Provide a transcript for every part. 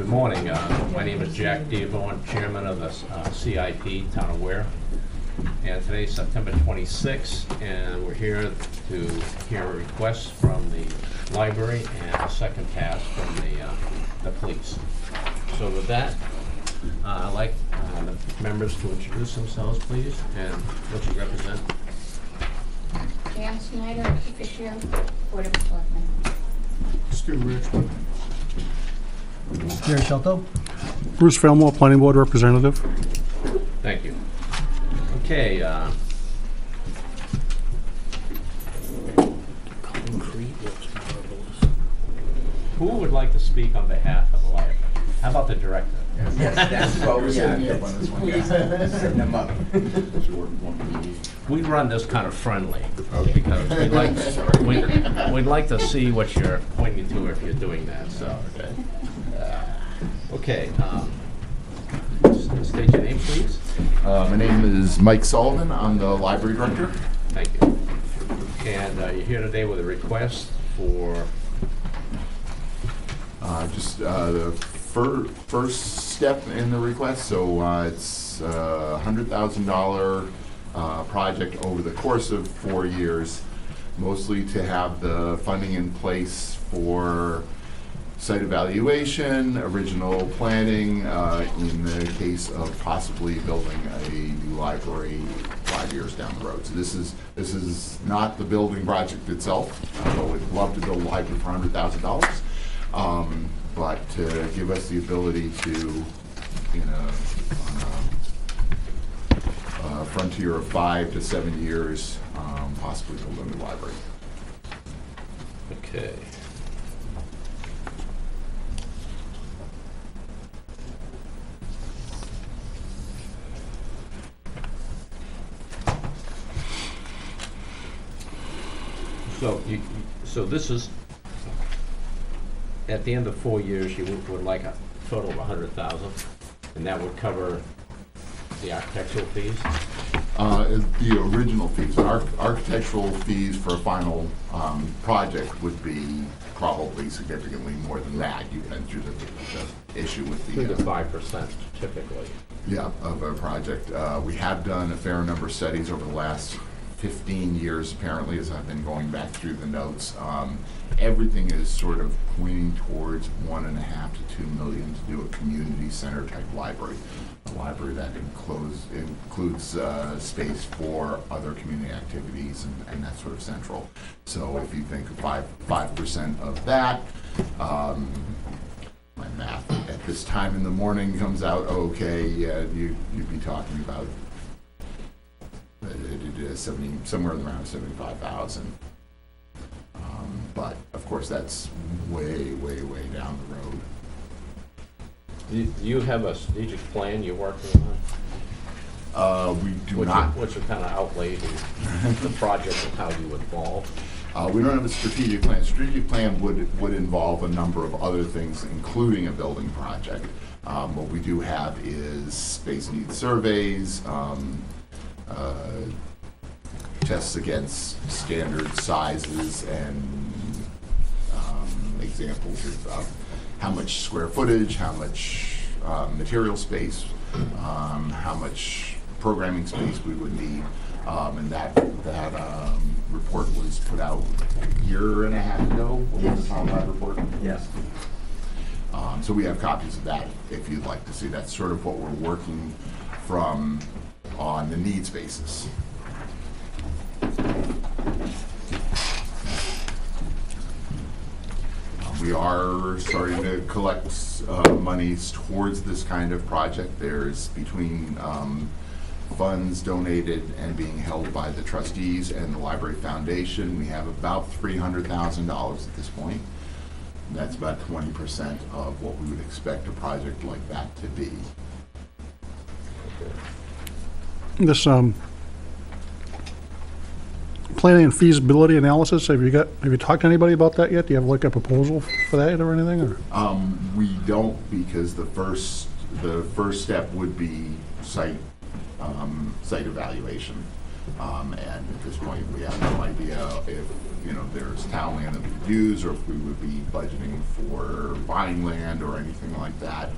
Good morning. My name is Jack Dearborn, Chairman of the CIP, Town of Weare. And today's September 26th, and we're here to hear a request from the library and a second task from the police. So with that, I'd like the members to introduce themselves, please, and what you represent. Jan Snyder, officio, Board of Selectmen. Stu Richmond. Jerry Shelto. Bruce Fillmore, Planning Board Representative. Thank you. Okay. Who would like to speak on behalf of the library? How about the director? Yes, that's what we're sitting here on this one, yeah. Setting them up. We run this kind of friendly because we'd like to see what you're pointing to if you're doing that. So, okay. State your name, please. My name is Mike Sullivan. I'm the library director. Thank you. And you're here today with a request for Just the first step in the request. So it's a $100,000 project over the course of 4 years, mostly to have the funding in place for site evaluation, original planning, in the case of possibly building a new library 5 years down the road. So this is not the building project itself, although we'd love to build a library for $100,000. But to give us the ability to, on a frontier of 5 to 7 years, possibly build a new library. okay. So this is, at the end of 4 years, you would like a total of 100,000, and that would cover the architectural fees? The original fees, architectural fees for a final project would be probably significantly more than that. You can enter the issue with the 2 to 5% typically. Yeah, of a project. We have done a fair number of studies over the last 15 years, apparently, as I've been going back through the notes. Everything is sort of pointing towards $1.5 to $2 million to do a community center type library. A library that includes space for other community activities and that sort of central. So if you think of 5% of that, my math at this time in the morning comes out okay. Yeah, you'd be talking about somewhere around 75,000. But of course, that's way, way, way down the road. Do you have a strategic plan you're working on? We do not. What's your kind of outlay in the project and how you involve? We don't have a strategic plan. Strategic plan would involve a number of other things, including a building project. What we do have is space needs surveys, tests against standard sizes, and examples of how much square footage, how much material space, how much programming space we would need. And that report was put out a year and a half ago. What was the Town Lab report? Yes. So we have copies of that if you'd like to see. That's sort of what we're working from on the needs basis. We are starting to collect monies towards this kind of project. There's between funds donated and being held by the trustees and the Library Foundation, we have about $300,000 at this point. That's about 20% of what we would expect a project like that to be. This planning and feasibility analysis, have you talked to anybody about that yet? Do you have like a proposal for that or anything? Or? We don't, because the first step would be site evaluation. And at this point, we have no idea if, there's town land that we could use, or if we would be budgeting for buying land or anything like that.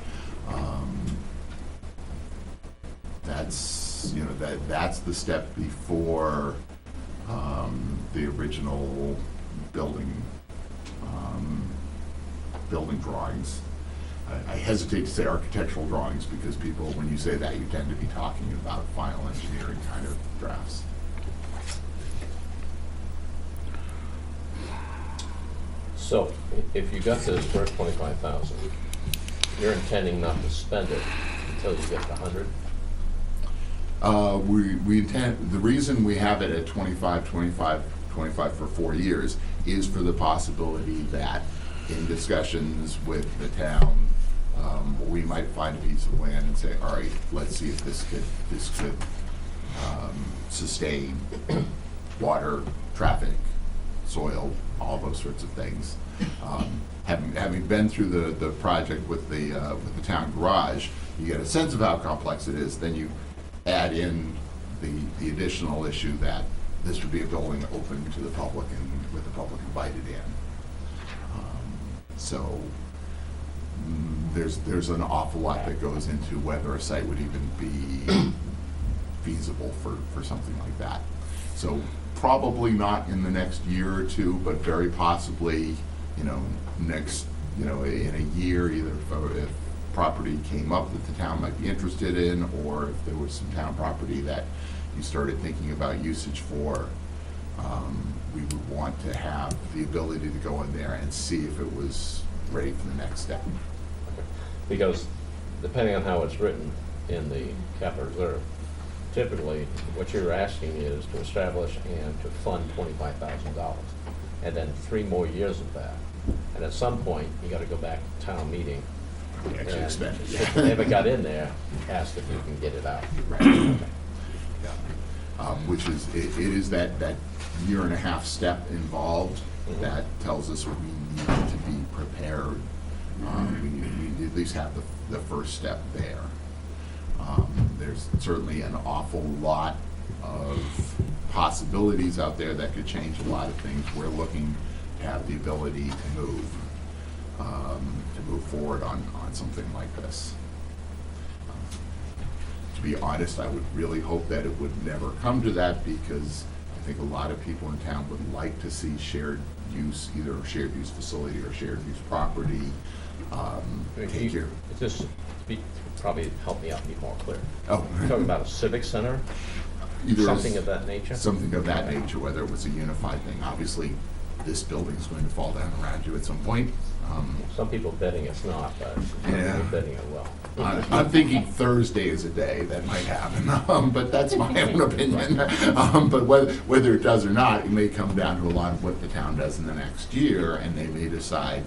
That's, that's the step before the original building drawings. I hesitate to say architectural drawings because people, when you say that, you tend to be talking about final engineering kind of drafts. So, if you got this first 25,000, you're intending not to spend it until you get to 100? We intend, the reason we have it at 25 for 4 years is for the possibility that in discussions with the town, we might find a piece of land and say, all right, let's see if this could sustain water, traffic, soil, all those sorts of things. Having been through the project with the town garage, you get a sense of how complex it is. Then you add in the additional issue that this would be a building open to the public and with the public invited in. So there's an awful lot that goes into whether a site would even be feasible for something like that. So probably not in the next year or two, but very possibly, next, in a year, either if property came up that the town might be interested in, or if there was some town property that you started thinking about usage for, we would want to have the ability to go in there and see if it was ready for the next step. Because depending on how it's written in the capital reserve, typically what you're asking is to establish and to fund $25,000, and then 3 more years of that. And at some point, you got to go back to town meeting. Actually and expend it, if you never got in there, ask if you can get it out. Right. Okay. Yeah. Which is, it is that year and a half step involved that tells us we need to be prepared. We need to at least have the first step there. There's certainly an awful lot of possibilities out there that could change a lot of things. We're looking to have the ability to move forward on something like this. To be honest, I would really hope that it would never come to that, because I think a lot of people in town would like to see shared use, either a shared use facility or shared use property. Take care. Just probably help me out, be more clear. Oh. You're talking about a civic center? Either Something of that nature? Something of that nature, whether it was a unified thing. Obviously, this building is going to fall down around you at some point. Some people betting it's not, but some Yeah. people betting it will. I'm thinking Thursday is a day that might happen, but that's my own opinion. But whether it does or not, it may come down to a lot of what the town does in the next year, and they may decide,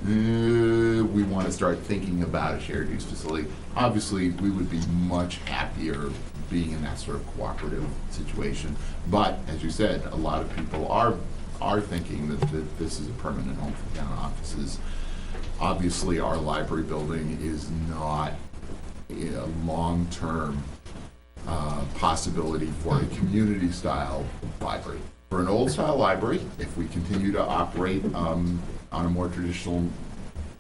we want to start thinking about a shared use facility. Obviously, we would be much happier being in that sort of cooperative situation. But as you said, a lot of people are thinking that this is a permanent home for town offices. Obviously, our library building is not a long-term possibility for a community-style library. For an old-style library, if we continue to operate on a more traditional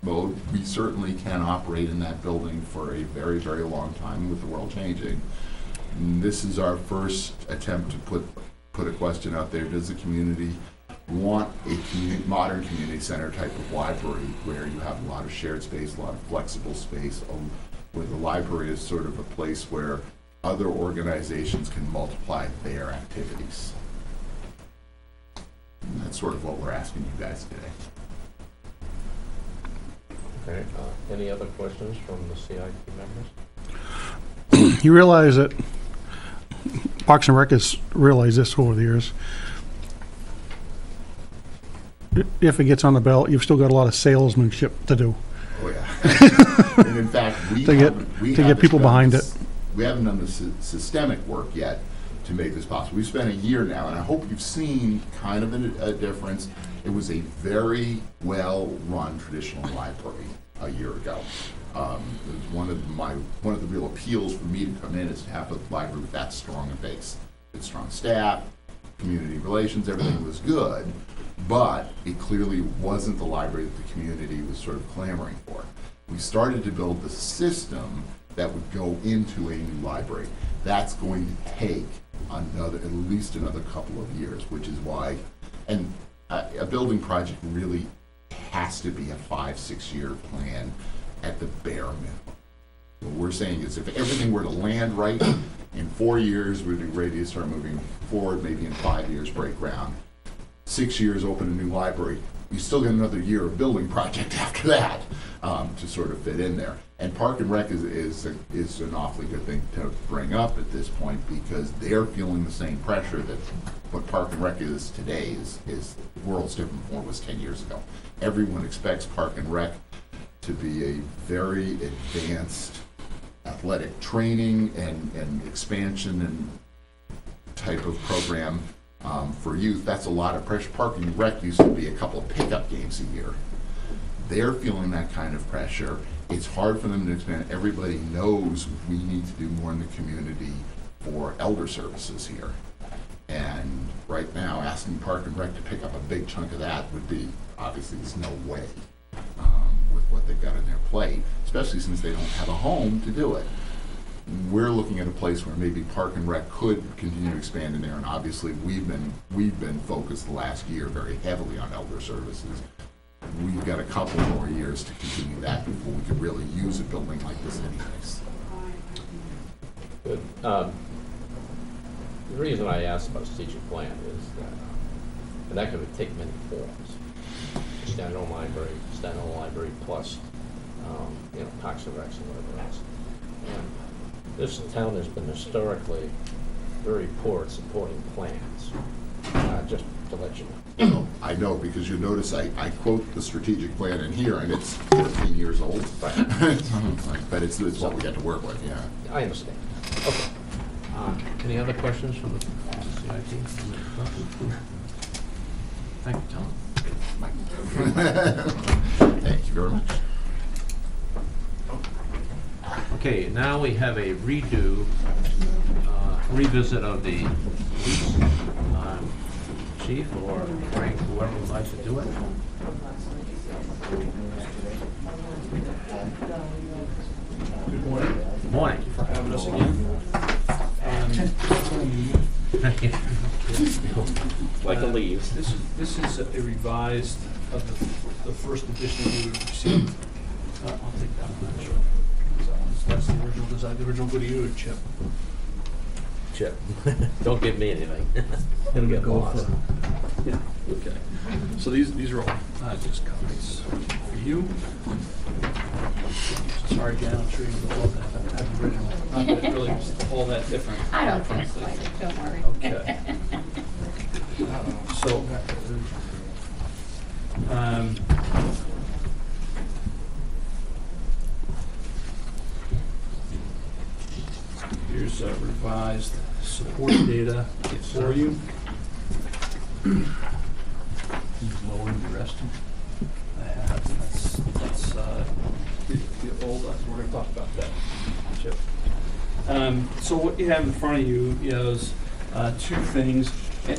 mode, we certainly can operate in that building for a very, very long time with the world changing. And this is our first attempt to put a question out there. Does the community want a modern community center type of library where you have a lot of shared space, a lot of flexible space, where the library is sort of a place where other organizations can multiply their activities? And that's sort of what we're asking you guys today. Okay, any other questions from the CIP members? You realize that Parks and Rec has realized this over the years. If it gets on the ballot, you've still got a lot of salesmanship to do. Oh, yeah. And in fact, we To get people behind it. We haven't done the systemic work yet to make this possible. We've spent a year now, and I hope you've seen kind of a difference. It was a very well-run traditional library a year ago. It was one of the real appeals for me to come in is to have a library with that strong a base. had strong staff, community relations, everything was good, but it clearly wasn't the library that the community was sort of clamoring for. We started to build the system that would go into a new library. That's going to take at least another couple of years, which is why, and a building project really has to be a 5-6 year plan at the bare minimum. What we're saying is if everything were to land right, in 4 years, we'd be ready to start moving forward, maybe in 5 years, break ground. 6 years, open a new library. You still get another year of building project after that to sort of fit in there. And Park and Rec is an awfully good thing to bring up at this point because they're feeling the same pressure that what Park and Rec is today is the world's different from what it was 10 years ago. Everyone expects Park and Rec to be a very advanced athletic training and expansion and type of program for youth. That's a lot of pressure. Park and Rec used to be a couple of pickup games a year. They're feeling that kind of pressure. It's hard for them to expand. Everybody knows we need to do more in the community for elder services here. And right now, asking Park and Rec to pick up a big chunk of that would be, obviously, there's no way with what they've got in their plate, especially since they don't have a home to do it. We're looking at a place where maybe Park and Rec could continue to expand in there, and obviously we've been focused the last year very heavily on elder services. We've got a couple more years to continue that before we could really use a building like this anyways. Good. The reason I asked about strategic plan is that, and that could take many forms. Standalone library plus, Parks and Recs and whatever else. And this town has been historically very poor at supporting plans, just to let you know. I know, because you notice I quote the strategic plan in here, and it's 14 years old. Right. But it's what we got to work with, yeah. I understand. Okay. Any other questions from the CIP? Thank you, Tom. Thank you very much. Okay, now we have a revisit of the chief or Frank, whoever would like to do it. Good morning. Good morning. Thank you for having us again. Like the leaves. This is a revised of the first edition we received. I'll take that one, sure. That's the original design. The original, go to you or Chip? Chip. Don't give me anything. It'll get lost. Yeah, okay. So these are all just copies for you. Sorry, Jan, I'm sure you know that. Have the original. Not that it really was all that different. I don't think so, don't worry. Okay. So, here's revised support data for you. He's lowering the rest. I have. That's the old. We're going to talk about that, Chip. So what you have in front of you is two things,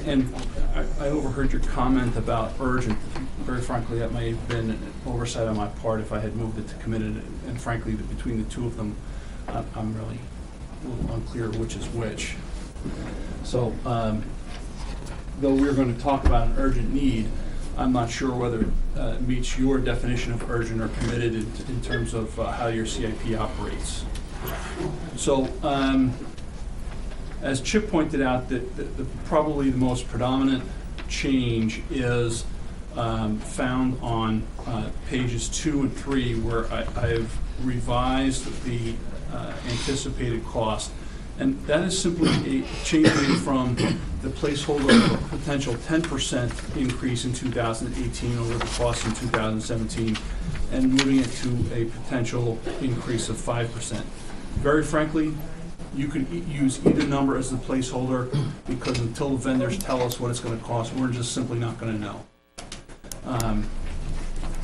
and I overheard your comment about urgent. Very frankly, that may have been an oversight on my part if I had moved it to committed, and frankly, between the two of them, I'm really a little unclear which is which. So, though we're going to talk about an urgent need, I'm not sure whether it meets your definition of urgent or committed in terms of how your CIP operates. So, as Chip pointed out, probably the most predominant change is found on pages 2 and 3, where I've revised the anticipated cost. And that is simply a changing from the placeholder of a potential 10% increase in 2018 over the cost in 2017 and moving it to a potential increase of 5%. Very frankly, you can use either number as the placeholder because until the vendors tell us what it's going to cost, we're just simply not going to know.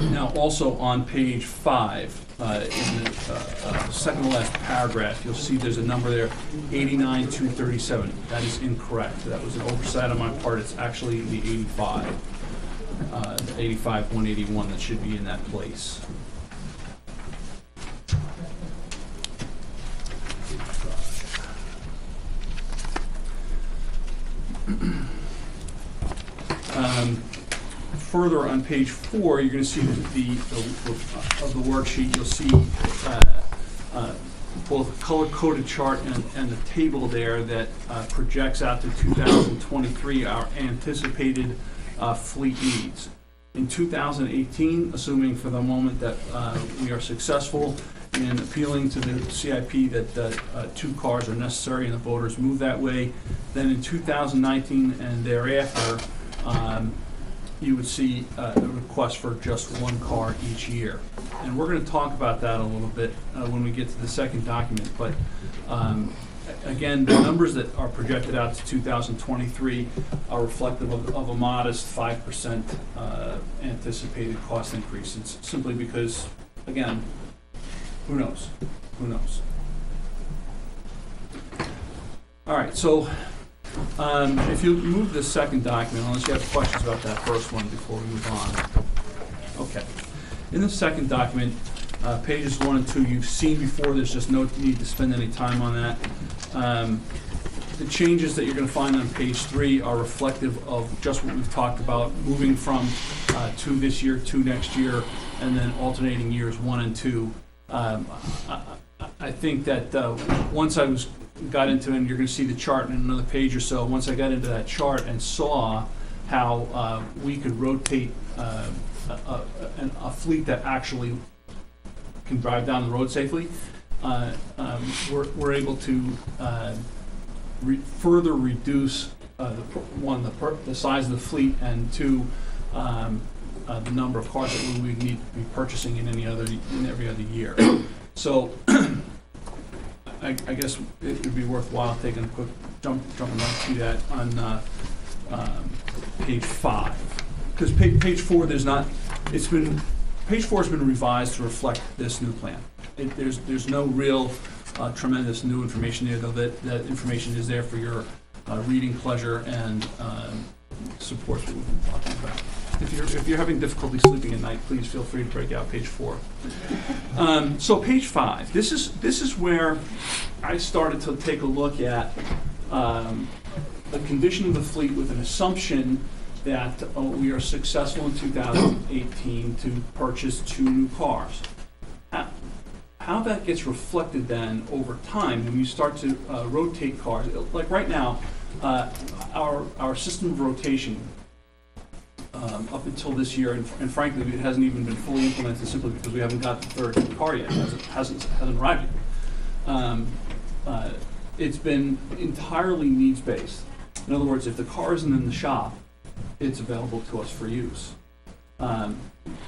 Now, also on page 5, in the second to last paragraph, you'll see there's a number there, 89,237. That is incorrect. That was an oversight on my part. It's actually the 85,181 that should be in that place. Further on page 4, you're going to see of the worksheet, you'll see both a color-coded chart and the table there that projects out to 2023 our anticipated fleet needs. In 2018, assuming for the moment that we are successful in appealing to the CIP that 2 cars are necessary and the voters move that way, then in 2019 and thereafter, you would see a request for just 1 car each year. And we're going to talk about that a little bit when we get to the second document. But again, the numbers that are projected out to 2023 are reflective of a modest 5% anticipated cost increase. It's simply because, again, who knows? Who knows? All right, so if you move the second document, unless you have questions about that first one before we move on. Okay. In the second document, pages 1 and 2, you've seen before. There's just no need to spend any time on that. The changes that you're going to find on page 3 are reflective of just what we've talked about, moving from 2 this year, 2 next year, and then alternating years 1 and 2. I think that once I got into it, and you're going to see the chart in another page or so, once I got into that chart and saw how we could rotate a fleet that actually can drive down the road safely, we're able to further reduce the size of the fleet, and 2, the number of cars that we would need to be purchasing in every other year. So I guess it would be worthwhile taking a quick jumping right to that on page 5, because page 4 page 4 has been revised to reflect this new plan. There's no real tremendous new information there, though that information is there for your reading pleasure and supports what we've been talking about. If you're having difficulty sleeping at night, please feel free to break out page 4. So page 5. This is where I started to take a look at the condition of the fleet with an assumption that we are successful in 2018 to purchase 2 new cars. How that gets reflected then over time when you start to rotate cars, like right now, our system of rotation up until this year, and frankly, it hasn't even been fully implemented simply because we haven't got the 3rd car yet. It hasn't arrived yet. It's been entirely needs-based. In other words, if the car isn't in the shop, it's available to us for use.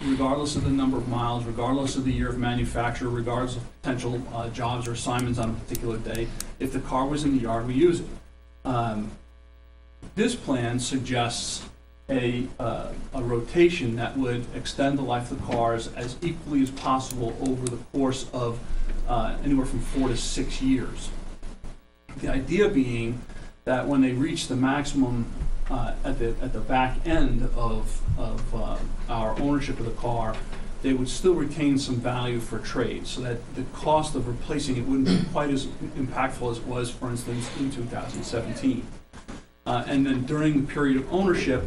Regardless of the number of miles, regardless of the year of manufacture, regardless of potential jobs or assignments on a particular day, if the car was in the yard, we use it. This plan suggests a rotation that would extend the life of the cars as equally as possible over the course of anywhere from 4 to 6 years. The idea being that when they reach the maximum at the back end of our ownership of the car, they would still retain some value for trade, so that the cost of replacing it wouldn't be quite as impactful as it was, for instance, in 2017. And then during the period of ownership,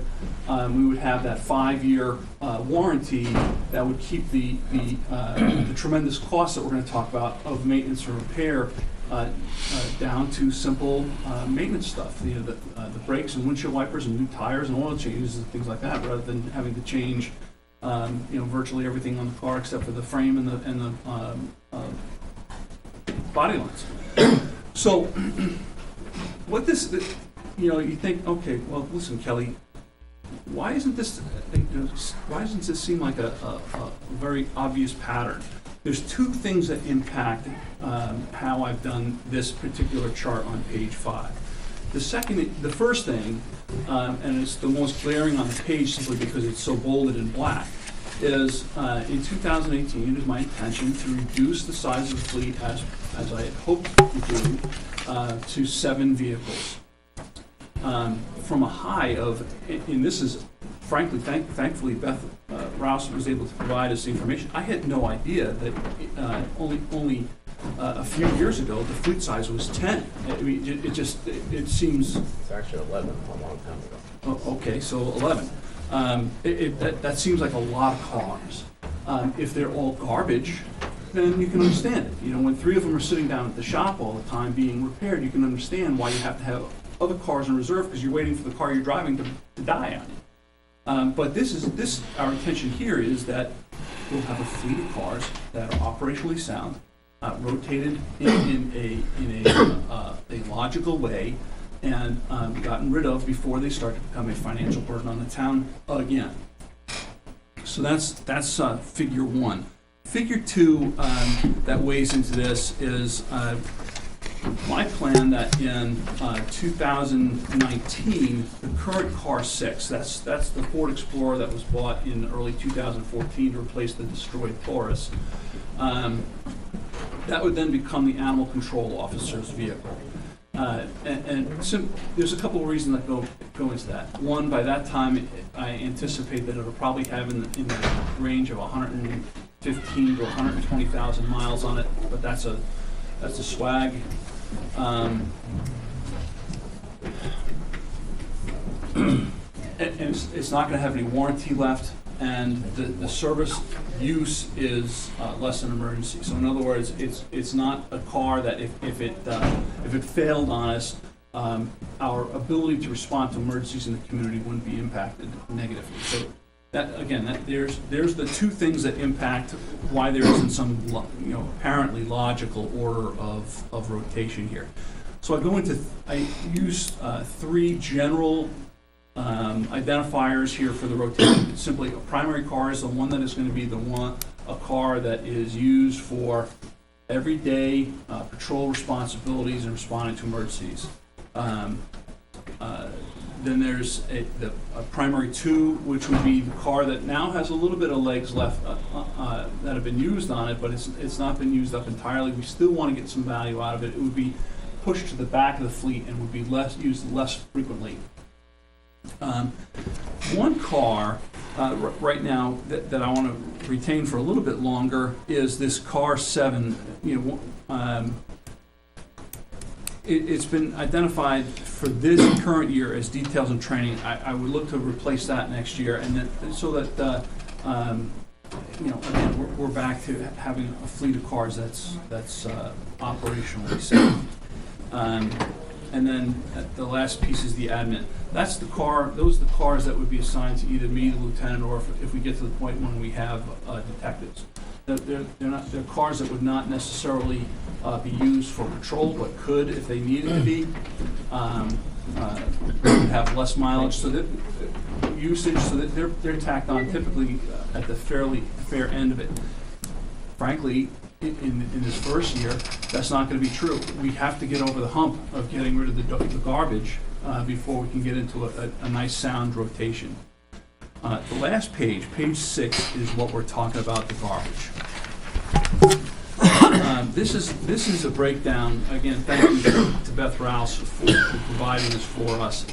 we would have that 5-year warranty that would keep the tremendous costs that we're going to talk about of maintenance and repair down to simple maintenance stuff. The brakes and windshield wipers and new tires and oil changes and things like that, rather than having to change virtually everything on the car except for the frame and the body lines. So what this. You think, okay, well, listen, Kelly, why doesn't this seem like a very obvious pattern? There's 2 things that impact how I've done this particular chart on page 5. The first thing, and it's the most glaring on the page simply because it's so bolded in black, is in 2018, it is my intention to reduce the size of the fleet as I had hoped to do to 7 vehicles. From a high of, and this is frankly, thankfully Beth Rouse was able to provide us the information. I had no idea that only a few years ago the fleet size was 10. I mean, it seems. It's actually 11 a long time ago. Oh, okay, so 11. That seems like a lot of cars. If they're all garbage, then you can understand it. You know, when 3 of them are sitting down at the shop all the time being repaired, you can understand why you have to have other cars in reserve because you're waiting for the car you're driving to die on you. But our intention here is that we'll have a fleet of cars that are operationally sound, rotated in a logical way, and gotten rid of before they start to become a financial burden on the town again. So that's figure 1. Figure 2 that weighs into this is my plan that in 2019, the current car 6, that's the Ford Explorer that was bought in early 2014 to replace the destroyed Taurus, that would then become the animal control officer's vehicle. There's a couple of reasons that go into that. One, by that time, I anticipate that it'll probably have in the range of 115 to 120,000 miles on it, but that's a swag. And it's not going to have any warranty left, and the service use is less than emergency. So in other words, it's not a car that if it failed on us, our ability to respond to emergencies in the community wouldn't be impacted negatively. So there's the 2 things that impact why there isn't some apparently logical order of rotation here. So I use 3 general identifiers here for the rotation. It's simply a primary car is the one that is going to be a car that is used for everyday patrol responsibilities and responding to emergencies. Then there's a primary 2, which would be the car that now has a little bit of legs left that have been used on it, but it's not been used up entirely. We still want to get some value out of it. It would be pushed to the back of the fleet and would be used less frequently. One car right now that I want to retain for a little bit longer is this car 7. It's been identified for this current year as details and training. I would look to replace that next year, and then so that again, we're back to having a fleet of cars that's operationally safe. And then the last piece is the admin. That's the car. Those are the cars that would be assigned to either me, the lieutenant, or if we get to the point when we have detectives. They're cars that would not necessarily be used for patrol, but could if they needed to be. Have less mileage, so that usage, so that they're tacked on typically at the fairly fair end of it. Frankly, in this first year, that's not going to be true. We have to get over the hump of getting rid of the garbage before we can get into a nice sound rotation. The last page 6, is what we're talking about, the garbage. This is a breakdown. Again, thank you to Beth Rouse for providing this for us.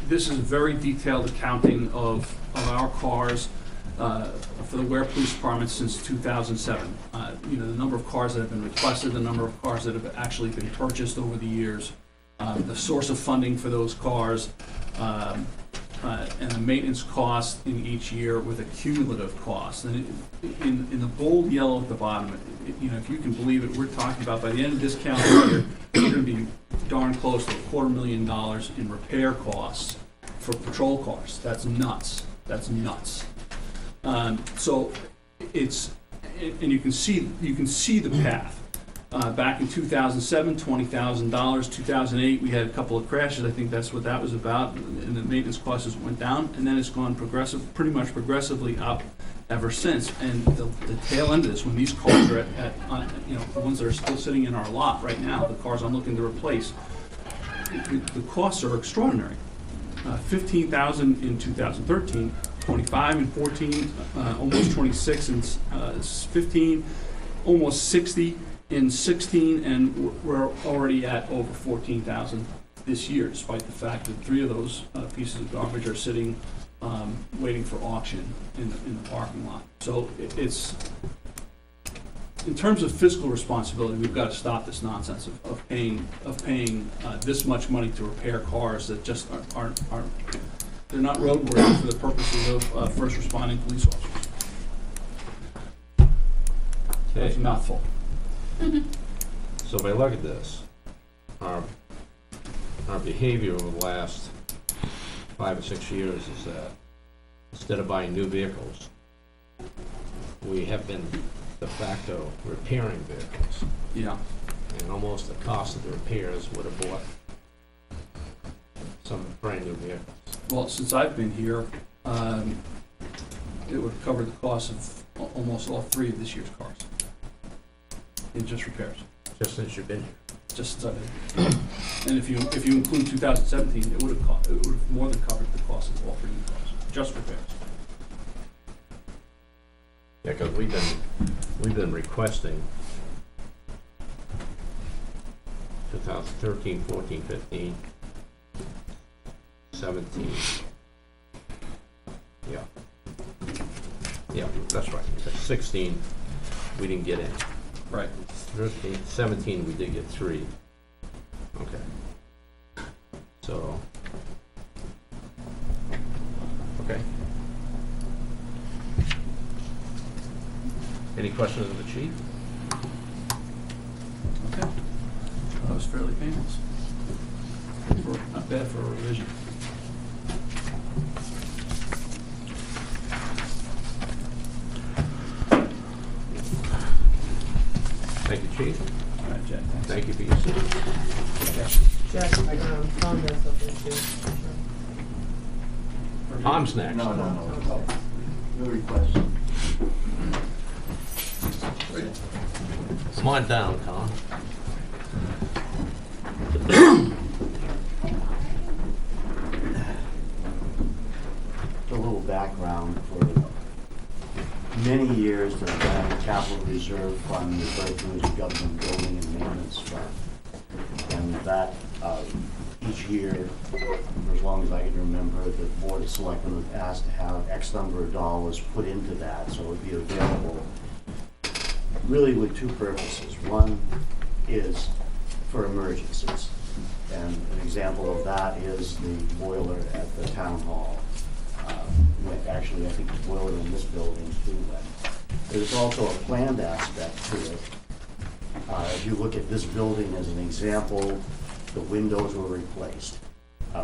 This is a very detailed accounting of our cars for the Weare Police Department since 2007. The number of cars that have been requested, the number of cars that have actually been purchased over the years, the source of funding for those cars, and the maintenance cost in each year with a cumulative cost. And in the bold yellow at the bottom, if you can believe it, we're talking about by the end of this calendar year, we're going to be darn close to $250,000 in repair costs for patrol cars. That's nuts. That's nuts. So it's, and you can see the path. Back in 2007, $20,000. 2008, we had a couple of crashes. I think that's what that was about. And the maintenance costs went down, and then it's gone pretty much progressively up ever since. And the tail end of this, when these cars are the ones that are still sitting in our lot right now, the cars I'm looking to replace, the costs are extraordinary. $15,000 in 2013, 25 and 14, almost 26 and 15, almost 60 in 16, and we're already at over 14,000 this year, despite the fact that 3 of those pieces of garbage are sitting, waiting for auction in the parking lot. So it's, in terms of fiscal responsibility, we've got to stop this nonsense of paying this much money to repair cars that just aren't they're not roadworthy for the purposes of first responding police officers. That's a mouthful. So if I look at this, our behavior over the last 5 or 6 years is that instead of buying new vehicles, we have been de facto repairing vehicles. Yeah. And almost the cost of the repairs would have bought some brand new vehicles. Well, since I've been here, it would cover the cost of almost all 3 of this year's cars in just repairs. Just since you've been here. Just since I've been here. And if you include 2017, it would have more than covered the cost of all 3 new cars, just repairs. Yeah, because we've been requesting 2013, 14, 15, 17. Yeah. Yeah, that's right. 16, we didn't get in. Right. 13, 17, we did get 3. Okay. So. Okay. Any questions of the chief? Okay. That was fairly painless. Not bad for a revision. Thank you, chief. All right, Jack, thanks. Thank you for your service. Jack, Tom has something too. Tom's next. No. No request. Come on down, Tom. A little background. For many years, the Capital Reserve Fund, referred to as the Government Building and Maintenance Fund. And that, each year, for as long as I can remember, the Board of Selectmen would ask to have X number of dollars put into that, so it would be available really with 2 purposes. One is for emergencies. And an example of that is the boiler at the town hall. Actually, I think the boiler in this building too. But there's also a planned aspect to it. If you look at this building as an example, the windows were replaced.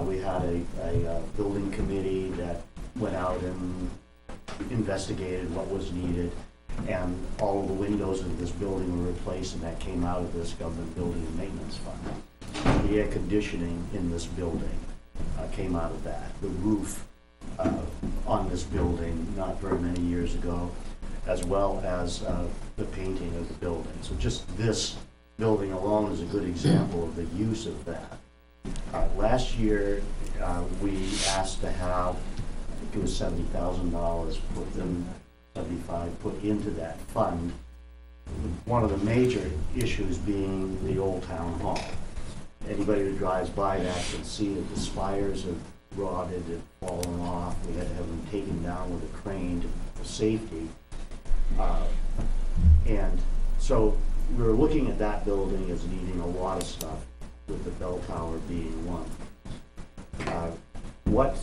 We had a building committee that went out and investigated what was needed, and all of the windows in this building were replaced, and that came out of this Government Building and Maintenance Fund. The air conditioning in this building came out of that. The roof on this building not very many years ago, as well as the painting of the building. So just this building alone is a good example of the use of that. Last year, we asked to have, I think it was $70,000 put into that fund. One of the major issues being the old town hall. Anybody who drives by that can see that the spires have rotted and fallen off. We had to have them taken down with a crane for safety. And so we were looking at that building as needing a lot of stuff, with the bell tower being one. What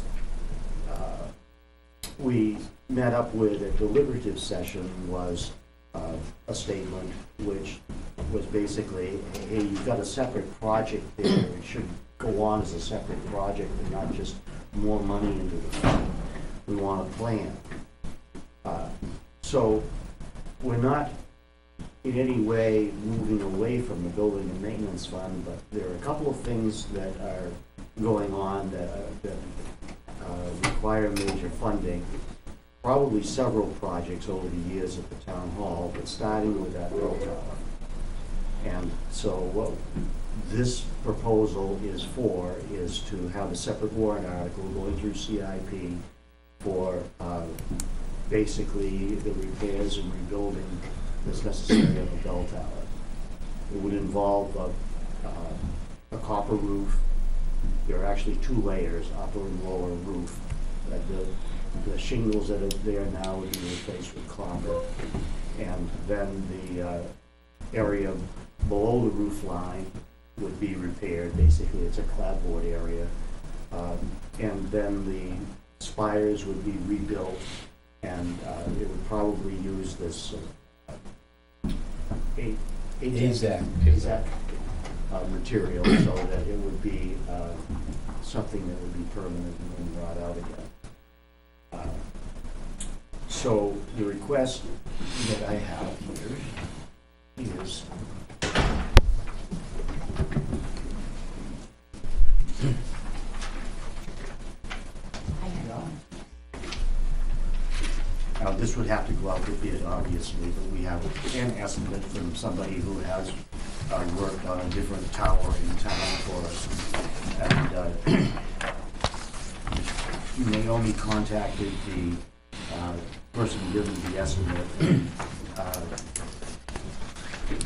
we met up with at deliberative session was a statement which was basically, hey, you've got a separate project there, it should go on as a separate project and not just more money into the fund. We want a plan. So we're not in any way moving away from the building and maintenance fund, but there are a couple of things that are going on that require major funding. Probably several projects over the years at the town hall, but starting with that bell tower. And so what this proposal is for is to have a separate warrant article going through CIP for basically the repairs and rebuilding that's necessary of a bell tower. It would involve a copper roof. There are actually 2 layers, upper and lower roof. That the shingles that are there now would be replaced with copper. And then the area below the roof line would be repaired. Basically, it's a clapboard area. And then the spires would be rebuilt, and it would probably use this AZAC material, so that it would be something that would be permanent and then brought out again. So the request that I have here is this would have to go out to bid, obviously, but we have an estimate from somebody who has worked on a different tower in town for us. And Naomi contacted the person who gave him the estimate.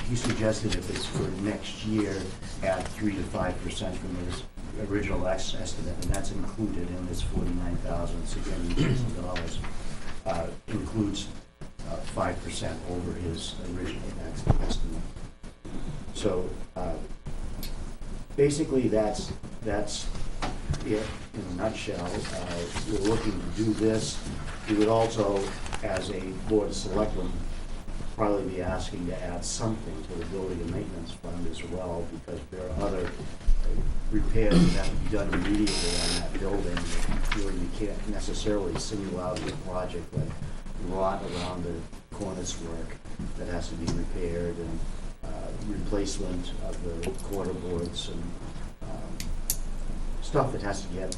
He suggested if it's for next year, add 3 to 5% from his original estimate, and that's included in this $49,680. Includes 5% over his original estimate. So basically, that's it in a nutshell. We're looking to do this. We would also, as a board of selectmen, probably be asking to add something to the building and maintenance fund as well, because there are other repairs that have to be done immediately on that building. You can't necessarily single out a project like rot around the cornice work that has to be repaired, and replacement of the quarter boards and stuff that has to get,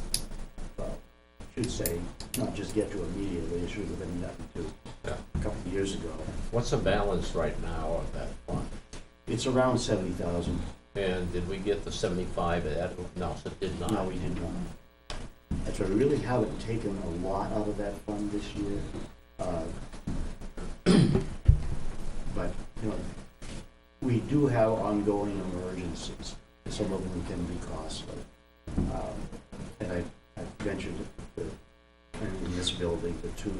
well, I should say, not just get to immediately. It should have been gotten to a couple of years ago. What's the balance right now of that fund? It's around 70,000. And did we get the 75 at, no, it did not. No, we did not. That's why we really haven't taken a lot out of that fund this year. But, you know, we do have ongoing emergencies. Some of them can be costly. And I ventured in this building, the 2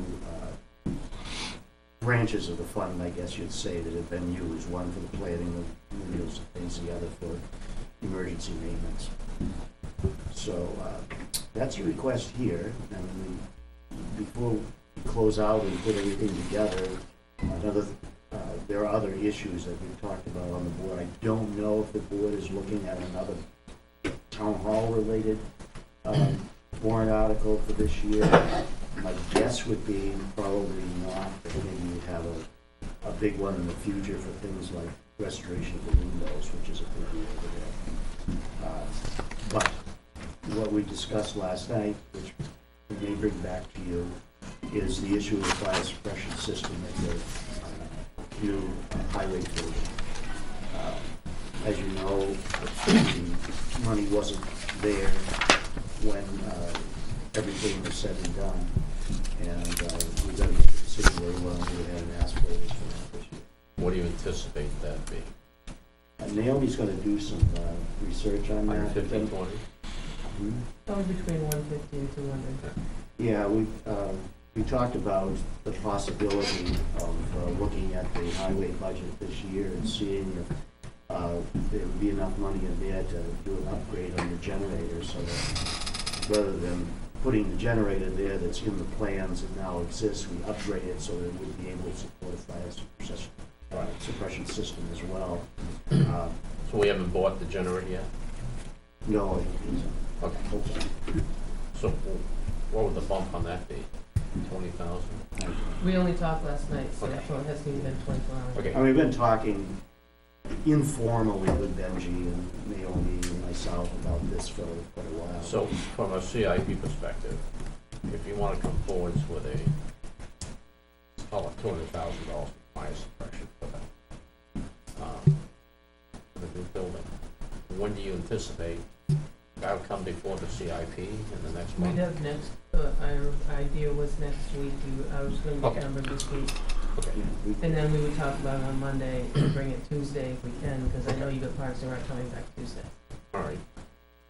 branches of the fund, I guess you'd say, that have been used, one for the planning of windows and things, the other for emergency maintenance. So that's a request here, and before we close out and put everything together, there are other issues that we've talked about on the board. I don't know if the board is looking at another town hall related warrant article for this year. My guess would be probably not, but maybe you'd have a big one in the future for things like restoration of the windows, which is a big deal over there. But what we discussed last night, which we may bring back to you, is the issue of the fire suppression system at the new highway building. As you know, the money wasn't there when everything was said and done, and we've got to make a decision where we want to go ahead and ask for this year. What do you anticipate that being? Naomi's going to do some research on that. 150, 20? Probably between 150 and 200. Yeah, we talked about the possibility of looking at the highway budget this year and seeing if there would be enough money in there to do an upgrade on the generator, so that rather than putting the generator there that's in the plans that now exists, we upgrade it so that it would be able to support a fire suppression system as well. So we haven't bought the generator yet? No, I don't think so. Okay. So what would the bump on that be? 20,000? We only talked last night, so Okay. it hasn't even been 24 hours. Okay. I mean, we've been talking informally with Benji and Naomi and myself about this for quite a while. So from a CIP perspective, if you want to come forward with a, call it $200,000 for fire suppression for the new building, when do you anticipate that'll come before the CIP in the next We'd month? have next, our idea was next week, I was gonna Okay. get numbers this week. Okay. And then we would talk about it on Monday and bring it Tuesday if we can, because I know you got Parks and Rec coming back Tuesday. All right.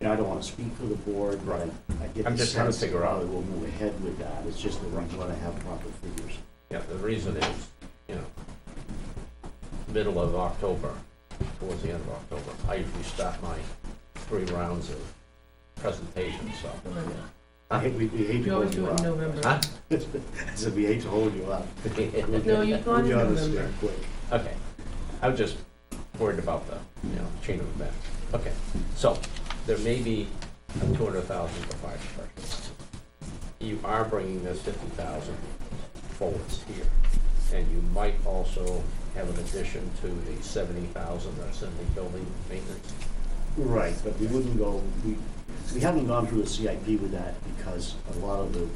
And I don't want to speak for the board, but Right. I get I'm the just trying to sense that figure out. probably we'll move ahead with that. It's just that we want to have proper figures. Yeah, the reason is, you know, middle of October, towards the end of October, I usually start my 3 rounds of presentations, so. We hate You to always hold do you it in up. November. Huh? I said, we hate to hold you up. No, you've gone in We'll be on this November. here quick. Okay, I was just worried about the, you know, chain of events. Okay, so there may be a 200,000 for fire suppression. You are bringing this 50,000 forwards here, and you might also have an addition to the 70,000 that's in the building maintenance. Right, but we wouldn't go, we haven't gone through the CIP with that because a lot of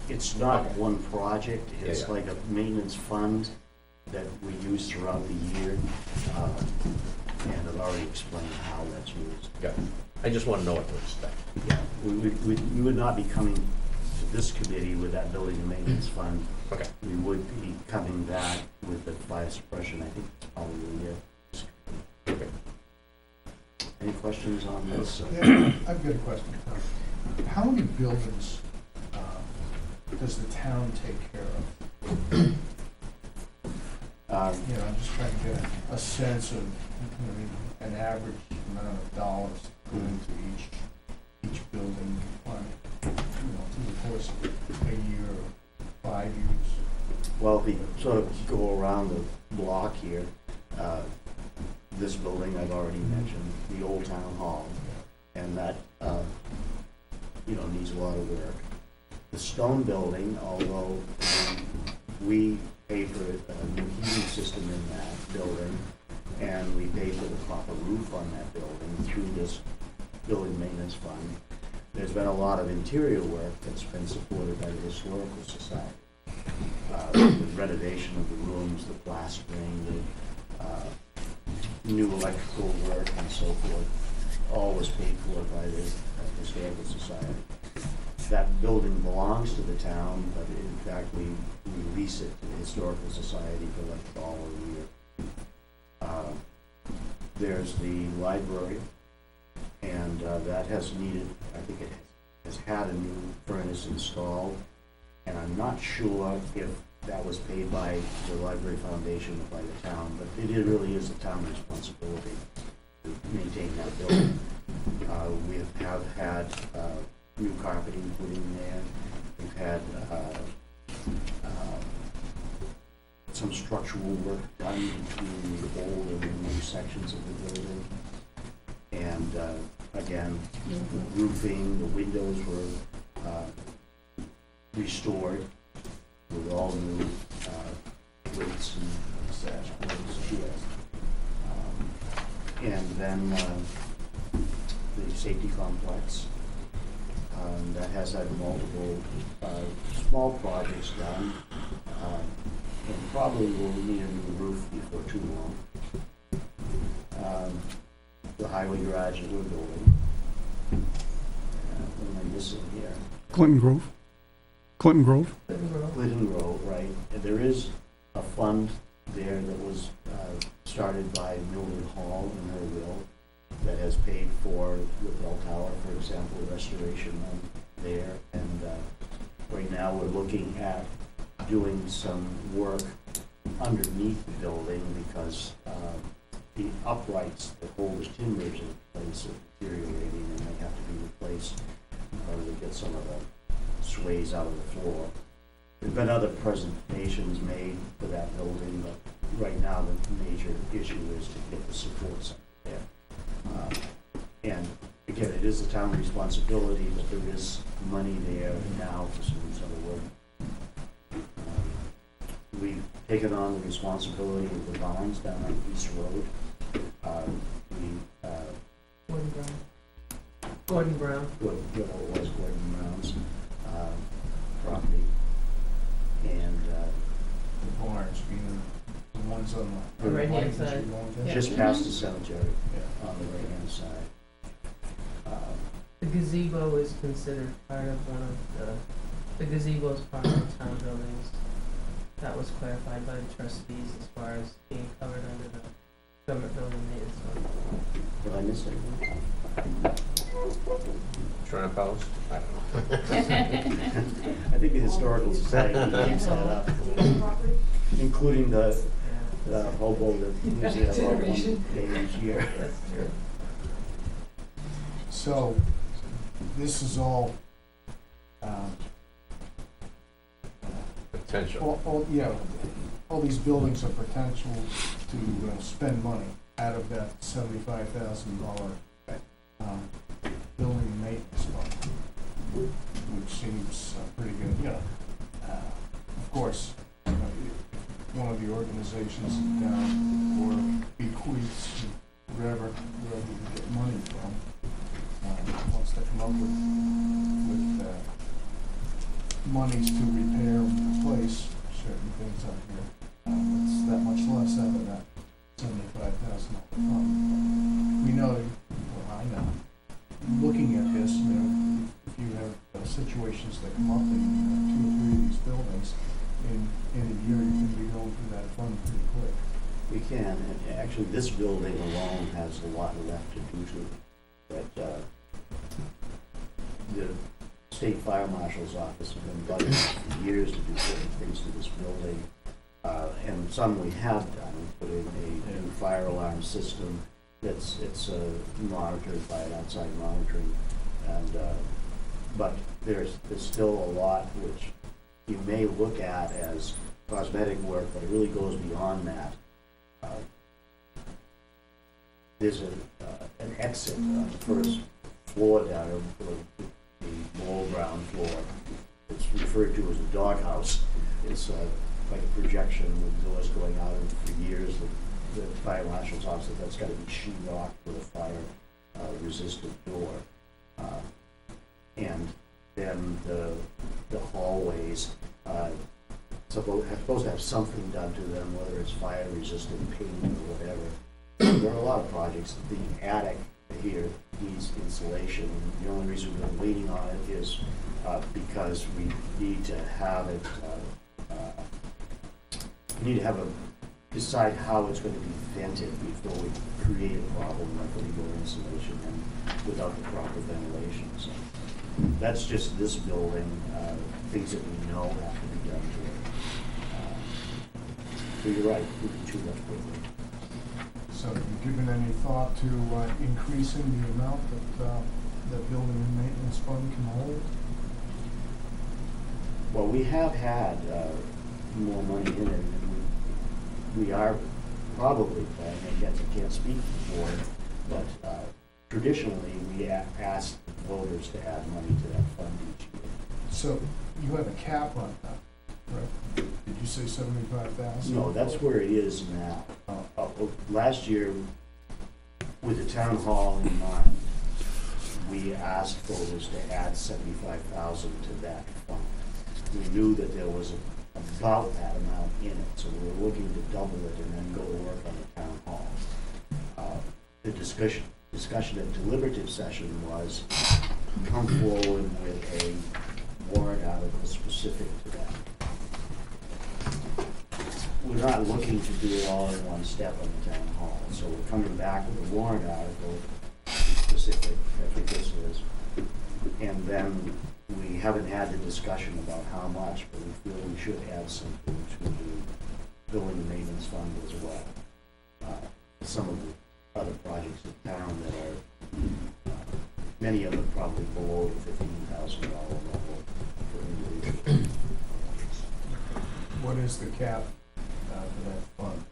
it's not Okay. one project. Yeah, It's yeah. like a maintenance fund that we use throughout the year. And I've already explained how that's used. Yeah, I just want to know what to expect. Yeah, we would not be coming to this committee with that building and maintenance fund. Okay. We would be coming back with the fire suppression, I think, it's probably, Okay. Any questions on this? Yeah, I've got a question. How many buildings does the town take care of? You know, I'm just trying to get a sense of, I mean, an average amount of dollars going to each building on, you know, through the course of a year or 5 years. Well, if we sort of go around the block here, this building I've already mentioned, the old town hall, and that, you know, needs a lot of work. The stone building, although we pay for a new heating system in that building, and we pay for the proper roof on that building through this building maintenance fund, there's been a lot of interior work that's been supported by the Historical Society. The renovation of the rooms, the plastering, the new electrical work and so forth, all was paid for by the Historical Society. That building belongs to the town, but in fact, we lease it to the Historical Society for like $1 a year. There's the library, and that has needed, I think it has had a new furnace installed, and I'm not sure if that was paid by the Library Foundation or by the town, but it really is the town's responsibility to maintain that building. We have had new carpeting put in there. We've had some structural work done between the old and the new sections of the building. And again, the roofing, the windows were restored with all new grates and sash boards. And then the safety complex that has had multiple small projects done, and probably will need a new roof before too long. The highway garage that we're building. What am I missing here? Clinton Grove? Clinton Grove? Glidden Grove, right. And there is a fund there that was started by Mildred Hall in her will that has paid for the bell tower, for example, restoration there. And right now we're looking at doing some work underneath the building because the uprights that hold the timbers in place are deteriorating and they have to be replaced in order to get some of the sways out of the floor. There've been other presentations made for that building, but right now the major issue is to get the supports up there. And again, it is the town responsibility, but there is money there now for some of this other work. We've taken on the responsibility of the barns down on East Road. Gordon Brown. What it was Gordon Brown's property. And The barns being the ones on the. The right-hand that you're side. going to? Yeah. just past the cemetery Yeah. on the right-hand side. gazebo is considered part of one of the gazebo is part of the town buildings. That was clarified by the trustees as far as being covered under the government building maintenance fund. Did I miss anything? Shrimp house? I don't know. I think the Historical Society keeps that up, including the hobo that usually has about 1 day each year. That's true. So, this is all, Potential. all these buildings are potential to spend money out of that $75,000 building maintenance fund, which seems pretty good, of course, if one of the organizations down or bequeaths wherever you can get money from, wants to come up with monies to repair and replace certain things out here. It's that much less out of that $75,000 fund. We know, well, I know, looking at this, if you have situations that come up in 2 or 3 of these buildings, in a year, you can be going through that fund pretty quick. We can, and actually, this building alone has a lot left to do to it. But the state fire marshal's office has been budgeting for years to do certain things to this building, and some we have done. We put in a new fire alarm system it's monitored by an outside monitoring, and but there's still a lot which you may look at as cosmetic work, but it really goes beyond that. There's an exit on the first floor down there, the below ground floor. It's referred to as a doghouse. It's like a projection with doors going out, and for years the fire marshal's office, that's got to be sheetrocked with a fire resistant door. And then the hallways supposed to have something done to them, whether it's fire resistant painting or whatever. There are a lot of projects. The attic here needs insulation. The only reason we've been waiting on it is because we need to have it. We need to decide how it's going to be vented before we create a problem like illegal insulation and without the proper ventilation. So that's just this building. Things that we know have to be done to it. So you're right. We can chew that quickly. So have you given any thought to increasing the amount that the building and maintenance fund can hold? Well, we have had more money in it, and we are probably planning, again, I can't speak for it, but traditionally we ask voters to add money to that fund each year. So you have a cap on that, right? Did you say 75,000? No, that's where it is now. Last year, with the town hall in mind, we asked voters to add 75,000 to that fund. We knew that there was about that amount in it, so we were looking to double it and then go to work on the town hall. The discussion at deliberative session was come forward with a warrant article specific to that. We're not looking to do it all in one step on the town hall, so we're coming back with a warrant article specific, I think this is, and then we haven't had the discussion about how much, but we feel we should add something to the building and maintenance fund as well. Some of the other projects in town that are, many of them probably below the $15,000 level for individuals. What is the cap for that fund?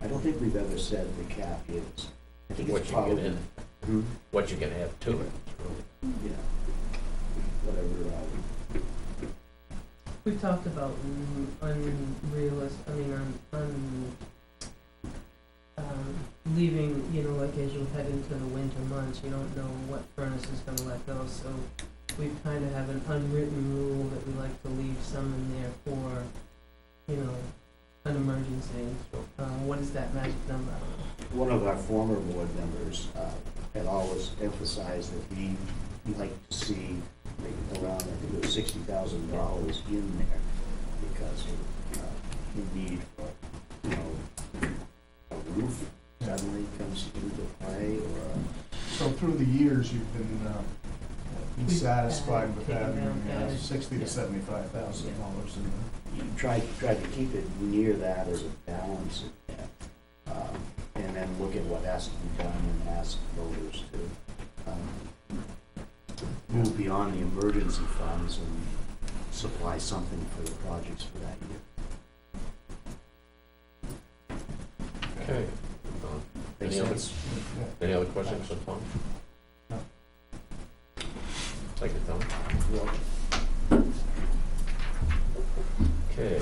I don't think we've ever said the cap is. I think What it's you can probably, add. What you can add to it. yeah, whatever. We talked about leaving, like as you head into the winter months, you don't know what furnace is gonna let go, so we kind of have an unwritten rule that we like to leave some in there for, an emergency. What is that magic number? One of our former board members had always emphasized that he you'd like to see like around, I think it was $60,000 in there because of the need for, you know, a roof suddenly comes into play or So through the years, you've been satisfied with Taken having down, added. $60,000 to $75,000 in there. you try to keep it near that as a balance in there. And then look at what has to be done and ask voters to move beyond the emergency funds and supply something for the projects for that year. Okay. Makes Any other, sense? any other questions for Tom? No. Thank you, Tom. Okay.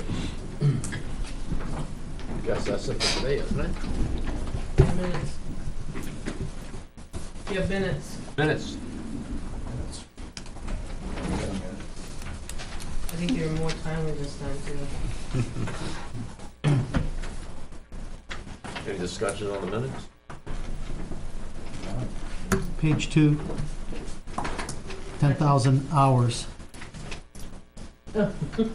Guess that's it for today, isn't it? 10 minutes. You have minutes. Minutes. That's- I think you're more timely this time too. Any discussion on the minutes? Page 2, 10,000 hours. Thank you.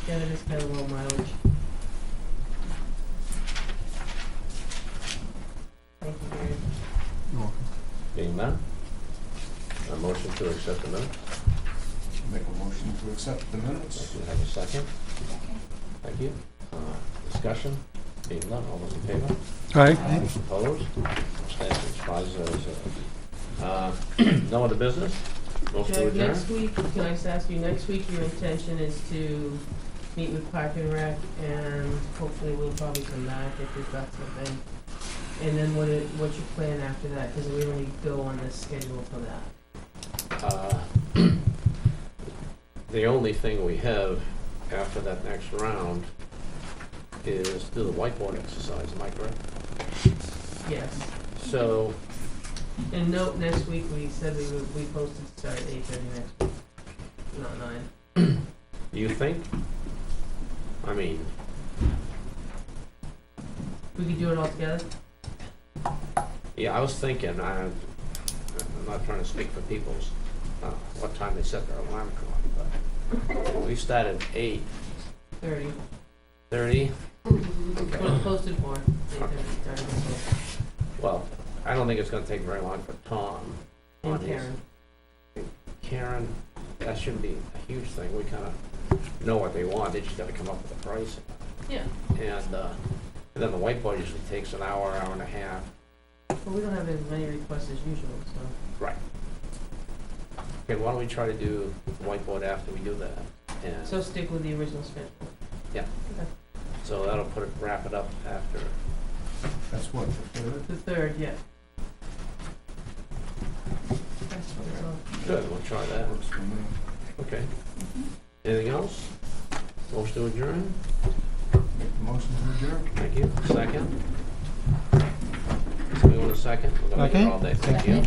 Yeah, that is kind of low mileage. Thank you, Gary. Being none? A motion to accept the minutes? Make a motion to accept the minutes. Do you have a second? Thank you. Discussion? Being none, all those in favor? Aye. Opposed? Abstentions, 5-0-0. No other business? Motion to Jack, adjourn? next week, can I just ask you, next week your intention is to meet with Park and Rec, and hopefully we'll probably come back if we've got something. And then what's your plan after that? Because we only go on this schedule for that. The only thing we have after that next round is do the whiteboard exercise, am I correct? Yes. So, And note, next week, we said we posted to start at 8:30 next week, not 9. you think? I mean, We could do it all together? yeah, I was thinking, I'm not trying to speak for people's, what time they set their alarm clock, but we start at 30. 8:30. What it's posted for, 8:30 starting, so. Well, I don't think it's gonna take very long for Tom. And on his- Karen. Karen, that shouldn't be a huge thing, we kinda know what they want, they just gotta come up with a price. Yeah, And then the whiteboard usually takes an hour, hour and a half. but we don't have as many requests as usual, so. Right. Okay, why don't we try to do the whiteboard after we do that? And So stick with the original schedule. Yeah. Okay. so that'll wrap it up after. That's what, the third? The 3rd, yeah. That's what it's on. Good, we'll try that. Works for me. Okay. Anything else? Motion to adjourn? Make the motion to adjourn. Thank you. Second? Somebody want a second? We're gonna make it Okay. all day. Thank you.